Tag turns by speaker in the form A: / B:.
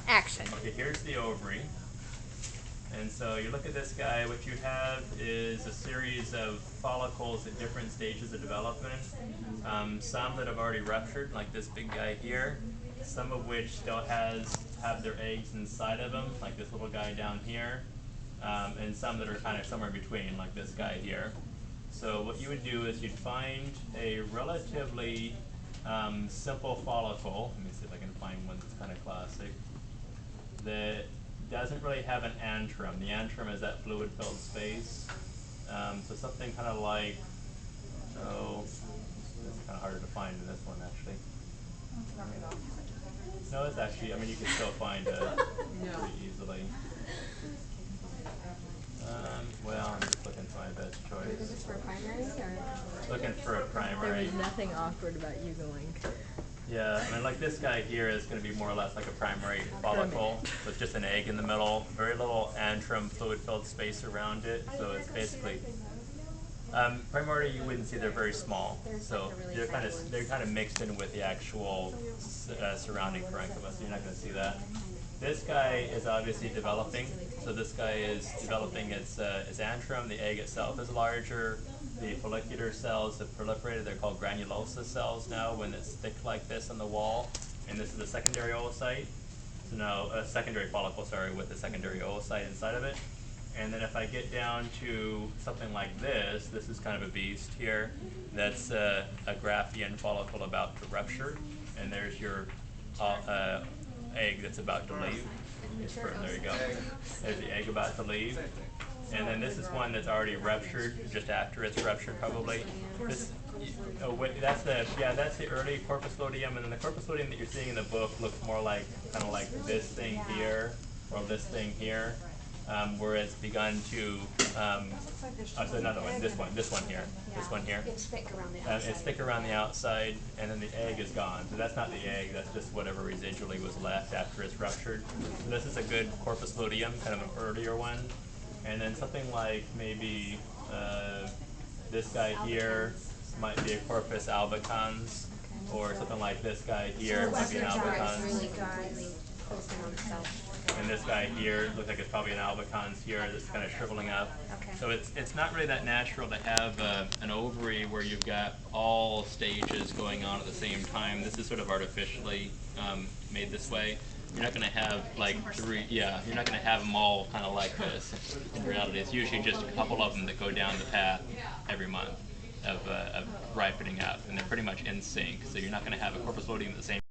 A: Action.
B: Okay, here's the ovary. And so you look at this guy, what you have is a series of follicles at different stages of development. Some that have already ruptured, like this big guy here, some of which still have their eggs inside of them, like this little guy down here, and some that are kind of somewhere in between, like this guy here. So what you would do is you'd find a relatively simple follicle. Let me see if I can find one that's kind of classic. That doesn't really have an antrum. The antrum is that fluid-filled space. So something kind of like, oh, it's kind of harder to find in this one actually. No, it's actually, I mean, you can still find it pretty easily. Well, I'm just looking for my best choice.
A: Is this for primary or?
B: Looking for a
C: There
B: primary.
C: was nothing awkward about you going.
B: Yeah, I mean, like this guy here is going to be more or less like a primary follicle with just an egg in the middle, very little antrum fluid-filled space around it. So it's basically primary. You wouldn't see, they're very small, so they're kind of mixed in with the actual surrounding parenchyma. So you're not going to see that. This guy is obviously developing. So this guy is developing its antrum. The egg itself is larger. The follicular cells have proliferated. They're called granulosa cells now when it's thick like this on the wall. And this is a secondary oocyte. So now a secondary follicle, sorry, with a secondary oocyte inside of it. And then if I get down to something like this, this is kind of a beast here. That's a Graafian follicle about to rupture. And there's your egg that's about to leave. There you go. There's the egg about to leave. And then this is one that's already ruptured, just after it's ruptured probably. That's the early corpus luteum, and then the corpus luteum that you're seeing in the book looks more like kind of like this thing here or this thing here, where it's begun to. So another one, this one here.
A: It's thick around the outside.
B: It's thick around the outside, and then the egg is gone. So that's not the egg, that's just whatever residually was left after it's ruptured. So this is a good corpus luteum, kind of an earlier one. And then something like maybe this guy here might be a corpus albicans, or something like this guy here might be an albicans.
A: Really close in on itself.
B: And this guy here looks like it's probably an albicans here that's kind of shriveling up.
A: Okay.
B: So it's not really that natural to have an ovary where you've got all stages going on at the same time. This is sort of artificially made this way. You're not going to have like you're not going to have them all kind of like this. In reality, it's usually just a couple of them that go down the path every month of ripening up, and they're pretty much in sync. So you're not going to have a corpus luteum at the same